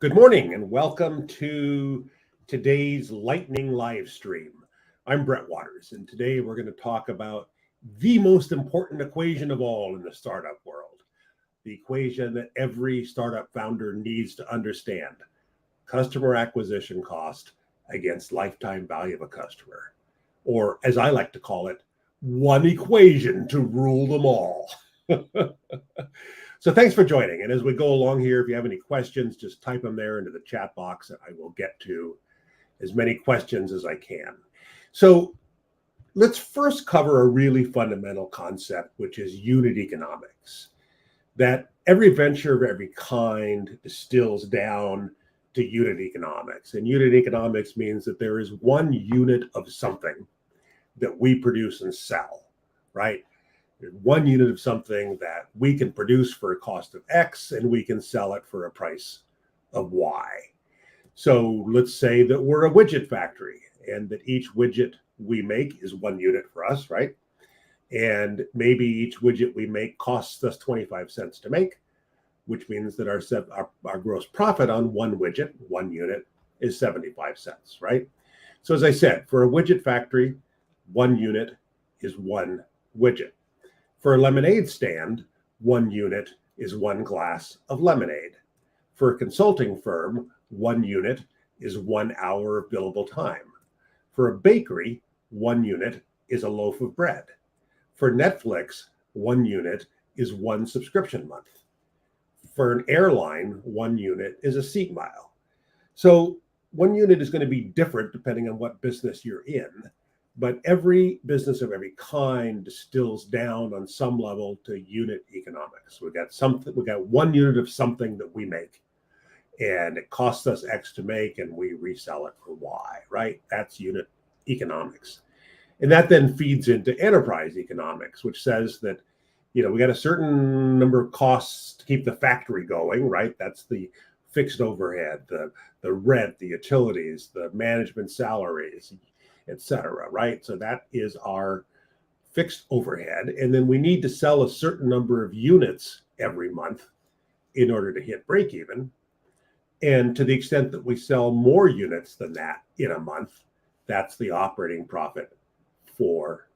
Good morning and welcome to today's lightning live stream. I'm Brett Waters, and today we're going to talk about the most important equation of all in the startup world, the equation that every startup founder needs to understand: customer acquisition cost against lifetime value of a customer, or as I like to call it, one equation to rule them all. So thanks for joining. And as we go along here, if you have any questions, just type them there into the chat box and I will get to as many questions as I can. So let's first cover a really fundamental concept, which is unit economics. That every venture of every kind distills down to unit economics. And unit economics means that there is one unit of something that we produce and sell, right? One unit of something that we can produce for a cost of X and we can sell it for a price of Y. So let's say that we're a widget factory and that each widget we make is one unit for us, right? And maybe each widget we make costs us 25 cents to make, which means that our gross profit on one widget, one unit, is 75 cents, right? So as I said, for a widget factory, one unit is one widget. For a lemonade stand, one unit is one glass of lemonade. For a consulting firm, one unit is 1 hour of billable time. For a bakery, one unit is a loaf of bread. For Netflix, one unit is one subscription month. For an airline, one unit is a seat mile. So one unit is going to be different depending on what business you're in. But every business of every kind distills down on some level to unit economics. We got one unit of something that we make, and it costs us X to make, and we resell it for Y, right? That's unit economics. And that then feeds into enterprise economics, which says that, we got a certain number of costs to keep the factory going, right? That's the fixed overhead, the rent, the utilities, the management salaries, etc., right? So that is our fixed overhead. And then we need to sell a certain number of units every month in order to hit break even. And to the extent that we sell more units than that in a month, that's the operating profit for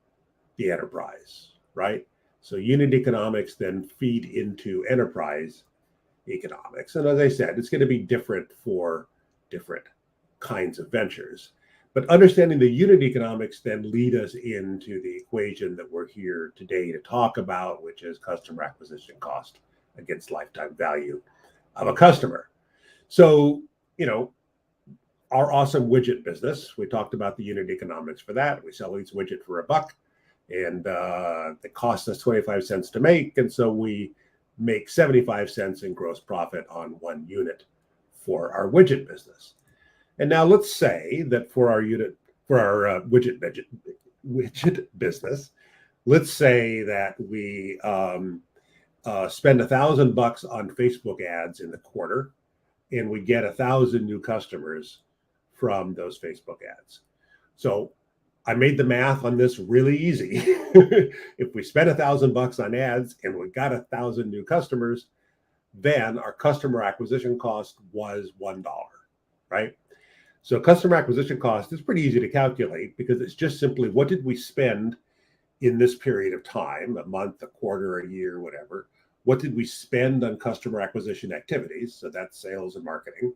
the enterprise, right? So unit economics then feed into enterprise economics. And as I said, it's going to be different for different kinds of ventures. But understanding the unit economics then lead us into the equation that we're here today to talk about, which is customer acquisition cost against lifetime value of a customer. So, our awesome widget business, we talked about the unit economics for that. We sell each widget for $1 and it costs us 25 cents to make. And so we make 75 cents in gross profit on one unit for our widget business. And now let's say that for our widget business, let's say that we spend $1,000 on Facebook ads in the quarter, and we get 1,000 new customers from those Facebook ads. So I made the math on this really easy. If we spent $1,000 on ads and we got 1,000 new customers, then our customer acquisition cost was $1, right? So customer acquisition cost is pretty easy to calculate because it's just simply what did we spend in this period of time, a month, a quarter, a year, whatever. What did we spend on customer acquisition activities? So that's sales and marketing,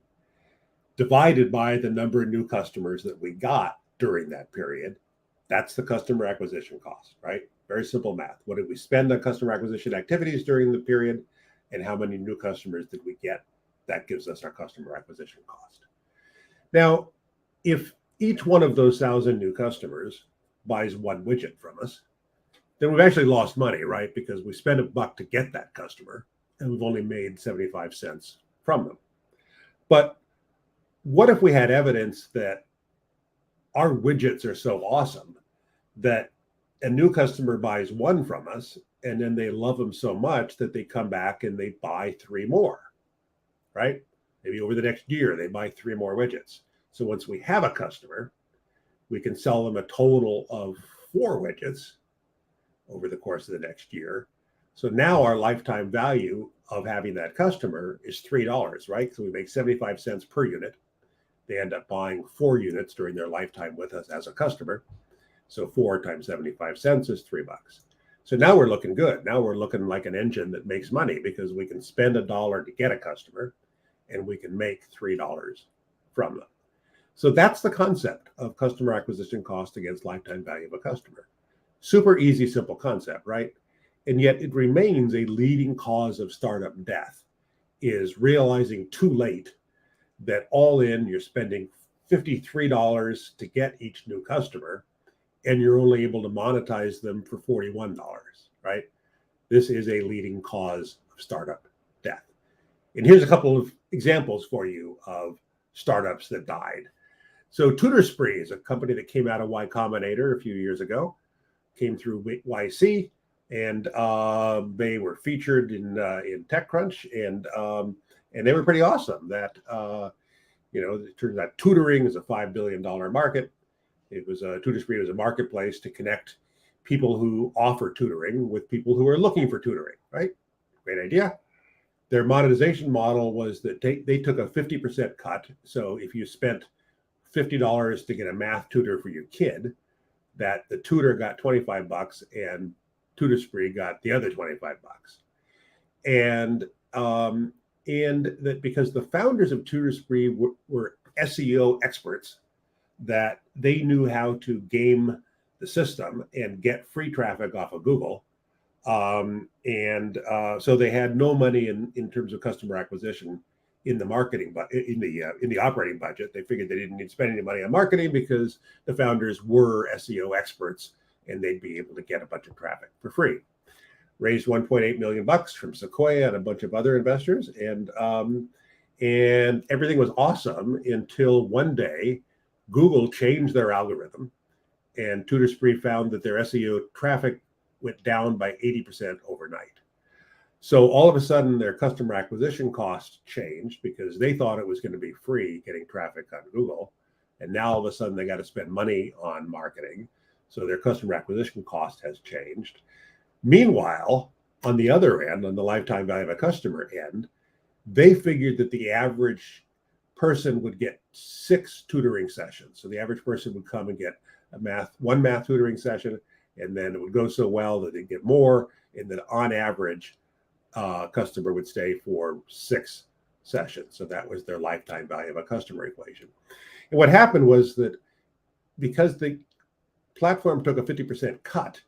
divided by the number of new customers that we got during that period. That's the customer acquisition cost, right? Very simple math. What did we spend on customer acquisition activities during the period, and how many new customers did we get? That gives us our customer acquisition cost. Now, if each one of those 1,000 new customers buys one widget from us, then we've actually lost money, right? Because we spent $1 to get that customer and we've only made 75 cents from them. But what if we had evidence that our widgets are so awesome that a new customer buys one from us and then they love them so much that they come back and they buy 3 more, right? Maybe over the next year, they buy 3 more widgets. So once we have a customer, we can sell them a total of 4 widgets over the course of the next year. So now our lifetime value of having that customer is $3, right? So we make 75 cents per unit. They end up buying 4 units during their lifetime with us as a customer. So 4 times 75 cents is $3. So now we're looking good. Now we're looking like an engine that makes money because we can spend $1 to get a customer and we can make $3 from them. So that's the concept of customer acquisition cost against lifetime value of a customer. Super easy, simple concept, right? And yet it remains a leading cause of startup death, is realizing too late that all in you're spending $53 to get each new customer and you're only able to monetize them for $41, right? This is a leading cause of startup death. And here's a couple of examples for you of startups that died. So Tutor Spree is a company that came out of Y Combinator a few years ago, came through YC, and they were featured in TechCrunch, and they were pretty awesome. That it turns out tutoring is a $5 billion market. It was Tutor Spree was a marketplace to connect people who offer tutoring with people who are looking for tutoring. Right? Great idea. Their monetization model was that they took a 50% cut. So if you spent $50 to get a math tutor for your kid, that the tutor got $25 and Tutor Spree got the other $25. And that because the founders of Tutor Spree were SEO experts, that they knew how to game the system and get free traffic off of Google. So they had no money in terms of customer acquisition in the marketing, but in the operating budget. They figured they didn't need to spend any money on marketing because the founders were SEO experts and they'd be able to get a bunch of traffic for free. Raised $1.8 million from Sequoia and a bunch of other investors, and everything was awesome until one day Google changed their algorithm, and Tutor Spree found that their SEO traffic went down by 80% overnight. So all of a sudden, their customer acquisition costs changed because they thought it was going to be free getting traffic on Google. And now all of a sudden, they got to spend money on marketing. So their customer acquisition cost has changed. Meanwhile, on the other end, on the lifetime value of a customer end, they figured that the average person would get 6 tutoring sessions. So the average person would come and get one math tutoring session, and then it would go so well that they'd get more, and then on average, customer would stay for 6 sessions. So that was their lifetime value of a customer equation. And what happened was that because the platform took a 50% cut,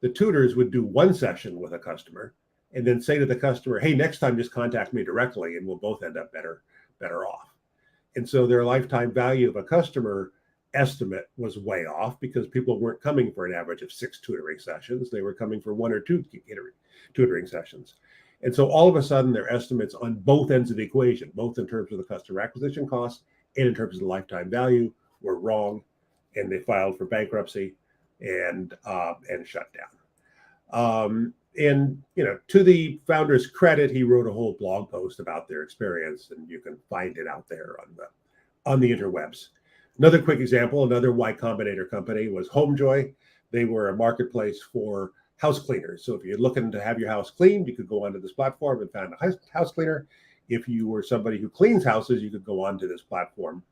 the tutors would do 1 session with a customer and then say to the customer, hey, next time just contact me directly and we'll both end up better off. And so their lifetime value of a customer estimate was way off because people weren't coming for an average of 6 tutoring sessions. They were coming for 1 or 2 tutoring sessions. And so all of a sudden, their estimates on both ends of the equation, both in terms of the customer acquisition cost and in terms of the lifetime value, were wrong, and they filed for bankruptcy and shut down. To the founder's credit, he wrote a whole blog post about their experience, and you can find it out there on the interwebs. Another quick example, another Y Combinator company was HomeJoy. They were a marketplace for house cleaners. So if you're looking to have your house cleaned, you could go onto this platform and find a house cleaner. If you were somebody who cleans houses, you could go onto this platform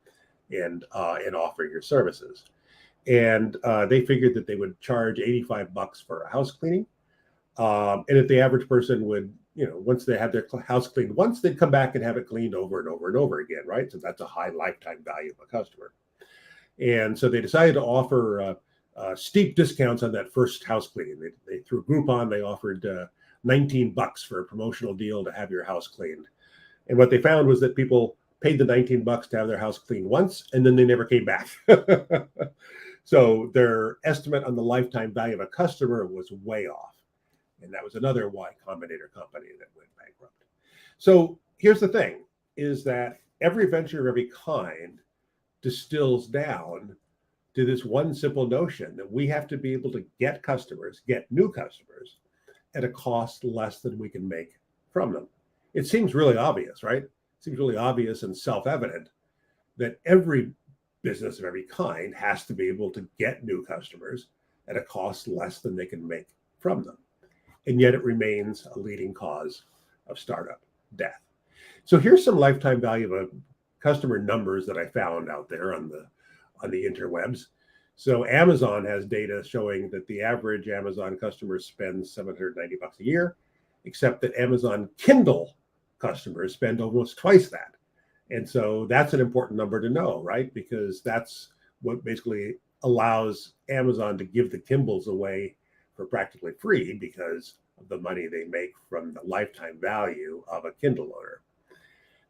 and offer your services. And they figured that they would charge $85 for a house cleaning. And if the average person would, once they had their house cleaned once, they'd come back and have it cleaned over and over and over again, right? So that's a high lifetime value of a customer. And so they decided to offer steep discounts on that first house cleaning. They through Groupon, they offered $19 for a promotional deal to have your house cleaned. And what they found was that people paid the $19 to have their house cleaned once, and then they never came back. So their estimate on the lifetime value of a customer was way off. And that was another Y Combinator company that went bankrupt. So here's the thing, is that every venture of every kind distills down to this one simple notion that we have to be able to get new customers at a cost less than we can make from them. It seems really obvious, right? It seems really obvious and self-evident that every business of every kind has to be able to get new customers at a cost less than they can make from them. and yet it remains a leading cause of startup death. So here's some lifetime value of a customer numbers that I found out there on the interwebs. So Amazon has data showing that the average Amazon customer spends $790 a year, except that Amazon Kindle customers spend almost twice that. And so that's an important number to know, right? Because that's what basically allows Amazon to give the Kindles away for practically free because of the money they make from the lifetime value of a Kindle owner.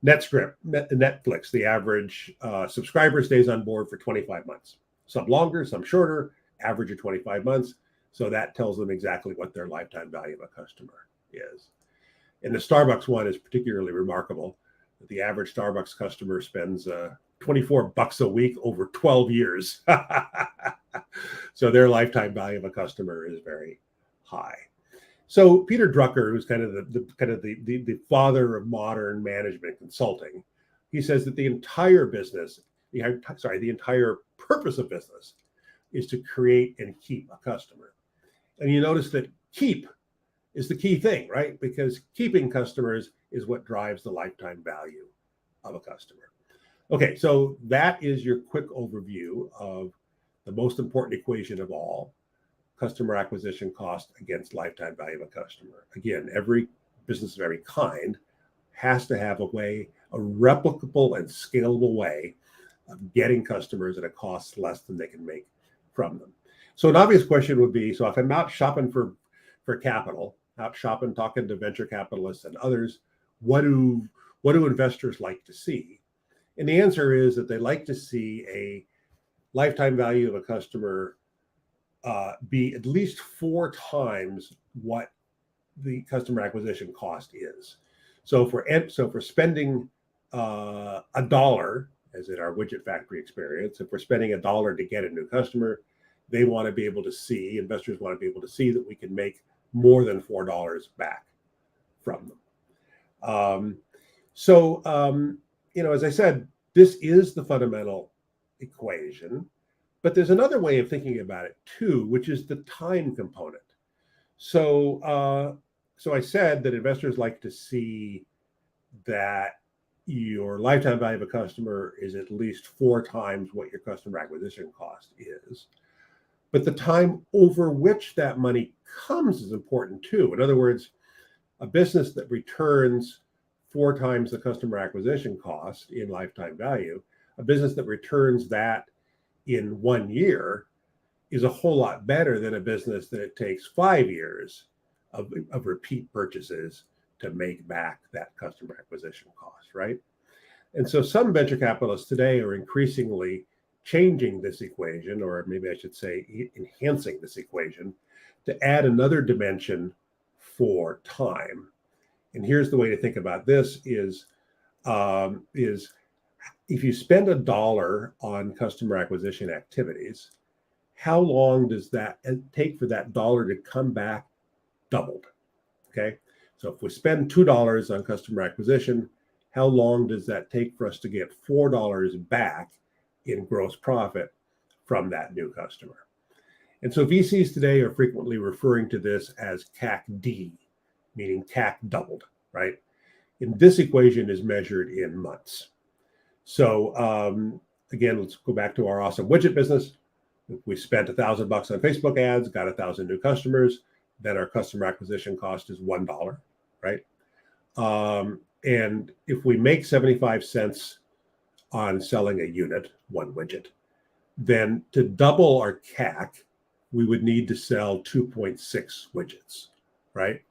Netflix, the average subscriber stays on board for 25 months. Some longer, some shorter, average of 25 months. So that tells them exactly what their lifetime value of a customer is. And the Starbucks one is particularly remarkable. The average Starbucks customer spends $24 a week over 12 years. So their lifetime value of a customer is very high. So Peter Drucker, who's kind of the father of modern management consulting, he says that the entire purpose of business is to create and keep a customer. And you notice that keep is the key thing, right? Because keeping customers is what drives the lifetime value of a customer. Okay, so that is your quick overview of the most important equation of all, customer acquisition cost against lifetime value of a customer. Again, every business of every kind has to have a replicable and scalable way of getting customers at a cost less than they can make from them. So an obvious question would be, so if I'm out shopping for capital, out shopping, talking to venture capitalists and others, what do investors like to see? And the answer is that they like to see a lifetime value of a customer be at least 4 times what the customer acquisition cost is. So for spending $1, as in our widget factory experience, if we're spending $1 to get a new customer, investors want to be able to see that we can make more than $4 back from them. As I said, this is the fundamental equation. But there's another way of thinking about it too, which is the time component. So I said that investors like to see that your lifetime value of a customer is at least 4 times what your customer acquisition cost is. But the time over which that money comes is important too. In other words, a business that returns 4 times the customer acquisition cost in lifetime value, a business that returns that in 1 year is a whole lot better than a business that it takes 5 years of repeat purchases to make back that customer acquisition cost, right? And so some venture capitalists today are increasingly changing this equation, or maybe I should say enhancing this equation, to add another dimension for time. And here's the way to think about this is if you spend $1 on customer acquisition activities, how long does that take for that dollar to come back doubled? Okay, so if we spend $2 on customer acquisition, how long does that take for us to get $4 back in gross profit from that new customer? And so VCs today are frequently referring to this as CAC-D, meaning CAC doubled, right? And this equation is measured in months. So again, let's go back to our awesome widget business. If we spent $1,000 on Facebook ads, got 1,000 new customers, then our customer acquisition cost is $1, right? And if we make 75 cents on selling a unit, one widget, then to double our CAC, we would need to sell 2.6 widgets, right?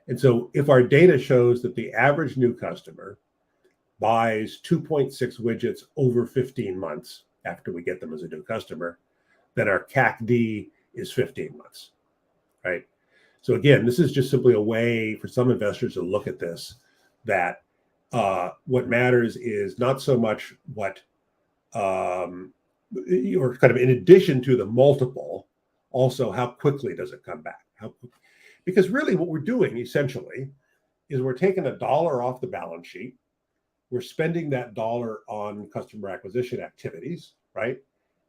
And so if our data shows that the average new customer buys 2.6 widgets over 15 months after we get them as a new customer, then our CAC-D is 15 months, right? So again, this is just simply a way for some investors to look at this, that what matters is not so much what, or kind of in addition to the multiple, also how quickly does it come back? Because really what we're doing essentially is we're taking $1 off the balance sheet, we're spending that $1 on customer acquisition activities, right?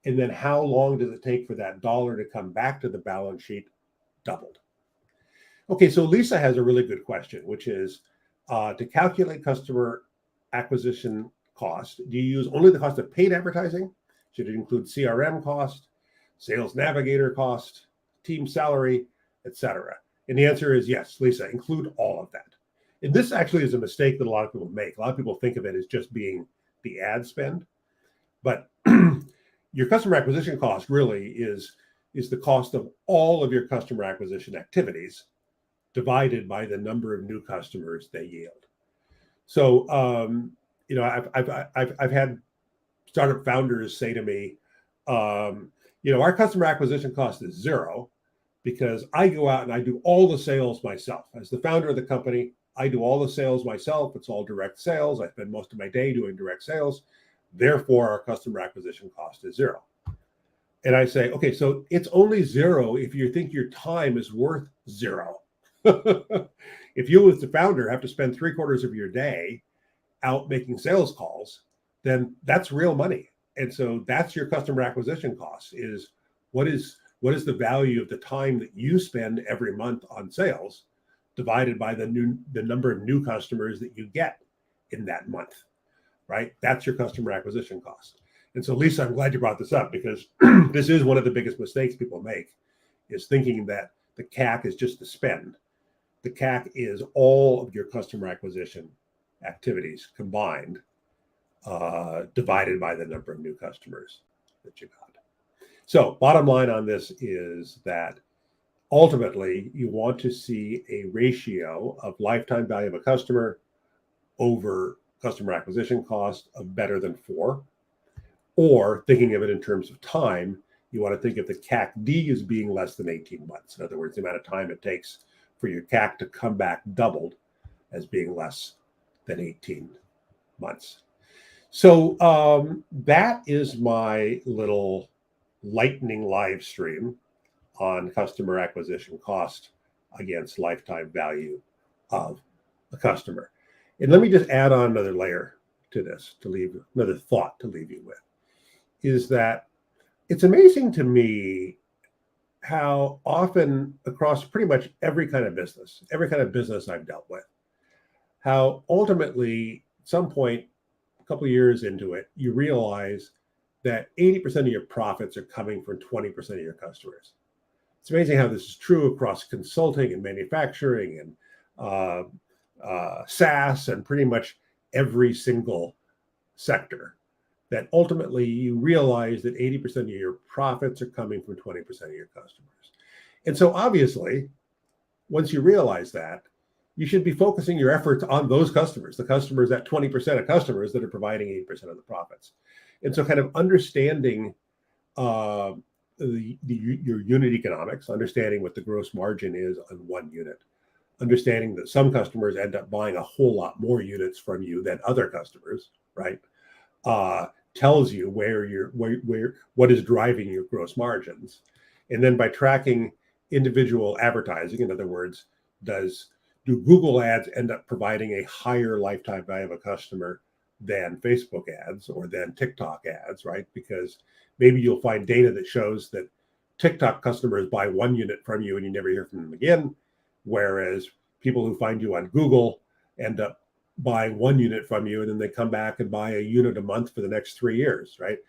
And then how long does it take for that $1 to come back to the balance sheet doubled? Okay, so Lisa has a really good question, which is to calculate customer acquisition cost, do you use only the cost of paid advertising? Should it include CRM cost, sales navigator cost, team salary, etc.? And the answer is yes, Lisa, include all of that. And this actually is a mistake that a lot of people make. A lot of people think of it as just being the ad spend, but your customer acquisition cost really is the cost of all of your customer acquisition activities divided by the number of new customers they yield. So, I've had startup founders say to me, our customer acquisition cost is zero because I go out and I do all the sales myself. As the founder of the company, I do all the sales myself. It's all direct sales. I spend most of my day doing direct sales. Therefore, our customer acquisition cost is zero. And I say, okay, so it's only zero if you think your time is worth zero. If you, as the founder, have to spend 3/4 of your day out making sales calls, then that's real money. And so that's your customer acquisition cost is what is the value of the time that you spend every month on sales divided by the number of new customers that you get in that month, right? That's your customer acquisition cost. And so, Lisa, I'm glad you brought this up because this is one of the biggest mistakes people make is thinking that the CAC is just the spend. The CAC is all of your customer acquisition activities combined, divided by the number of new customers that you got. So bottom line on this is that ultimately you want to see a ratio of lifetime value of a customer over customer acquisition cost of better than 4. Or thinking of it in terms of time, you want to think of the CAC-D as being less than 18 months. In other words, the amount of time it takes for your CAC to come back doubled as being less than 18 months. So that is my little lightning live stream on customer acquisition cost against lifetime value of a customer. And let me just add on another layer to this, another thought to leave you with, is that it's amazing to me how often across pretty much every kind of business I've dealt with, how ultimately at some point, a couple of years into it, you realize that 80% of your profits are coming from 20% of your customers. It's amazing how this is true across consulting and manufacturing and SaaS and pretty much every single sector, that ultimately you realize that 80% of your profits are coming from 20% of your customers. And so obviously, once you realize that, you should be focusing your efforts on those customers, that 20% of customers that are providing 80% of the profits. And so kind of understanding your unit economics, understanding what the gross margin is on one unit, understanding that some customers end up buying a whole lot more units from you than other customers, right? Tells you what is driving your gross margins. And then by tracking individual advertising, in other words, do Google ads end up providing a higher lifetime value of a customer than Facebook ads or than TikTok ads, right? Because maybe you'll find data that shows that TikTok customers buy 1 unit from you and you never hear from them again, whereas people who find you on Google end up buying 1 unit from you and then they come back and buy a unit a month for the next 3 years, right?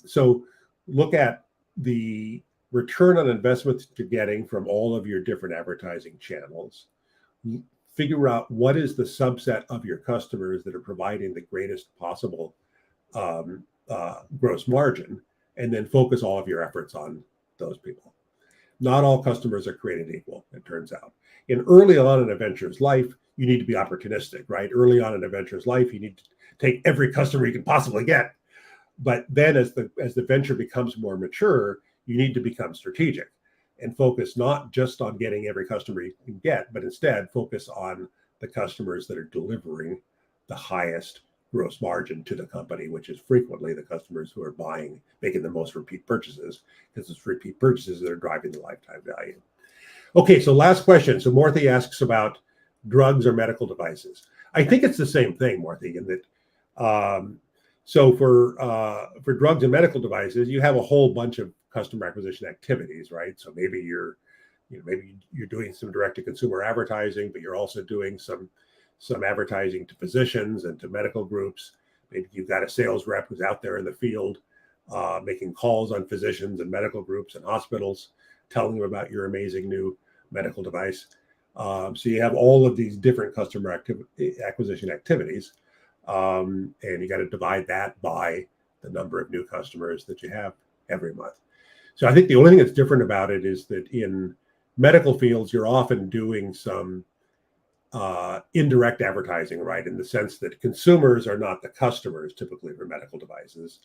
So look at the return on investment that you're getting from all of your different advertising channels. Figure out what is the subset of your customers that are providing the greatest possible gross margin, and then focus all of your efforts on those people. Not all customers are created equal, it turns out. And early on in a venture's life, you need to be opportunistic, right? Early on in a venture's life, you need to take every customer you can possibly get. But then as the venture becomes more mature, you need to become strategic and focus not just on getting every customer you can get, but instead focus on the customers that are delivering the highest gross margin to the company, which is frequently the customers who are making the most repeat purchases, because it's repeat purchases that are driving the lifetime value. Okay, so last question. So Morthy asks about drugs or medical devices. I think it's the same thing, Morthy, in that so for drugs and medical devices, you have a whole bunch of customer acquisition activities, right? So maybe you're maybe you're doing some direct-to-consumer advertising, but you're also doing some advertising to physicians and to medical groups. Maybe you've got a sales rep who's out there in the field making calls on physicians and medical groups and hospitals, telling them about your amazing new medical device. So you have all of these different customer acquisition activities, and you got to divide that by the number of new customers that you have every month. So I think the only thing that's different about it is that in medical fields, you're often doing some indirect advertising, right? In the sense that consumers are not the customers typically for medical devices.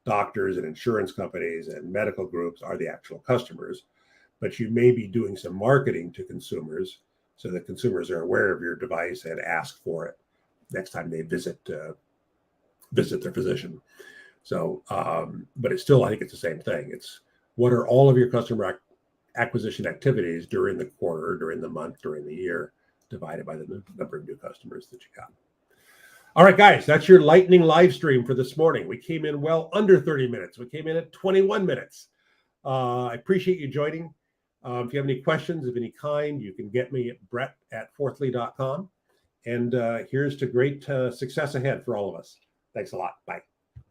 Doctors and insurance companies and medical groups are the actual customers, but you may be doing some marketing to consumers so that consumers are aware of your device and ask for it next time they visit their physician. So, but it's still, I think it's the same thing. It's what are all of your customer acquisition activities during the quarter, during the month, during the year, divided by the number of new customers that you got. All right, guys, that's your lightning live stream for this morning. We came in well under 30 minutes. We came in at 21 minutes. I appreciate you joining. If you have any questions of any kind, you can get me at brett@fourthly.com. And here's to great success ahead for all of us. Thanks a lot. Bye.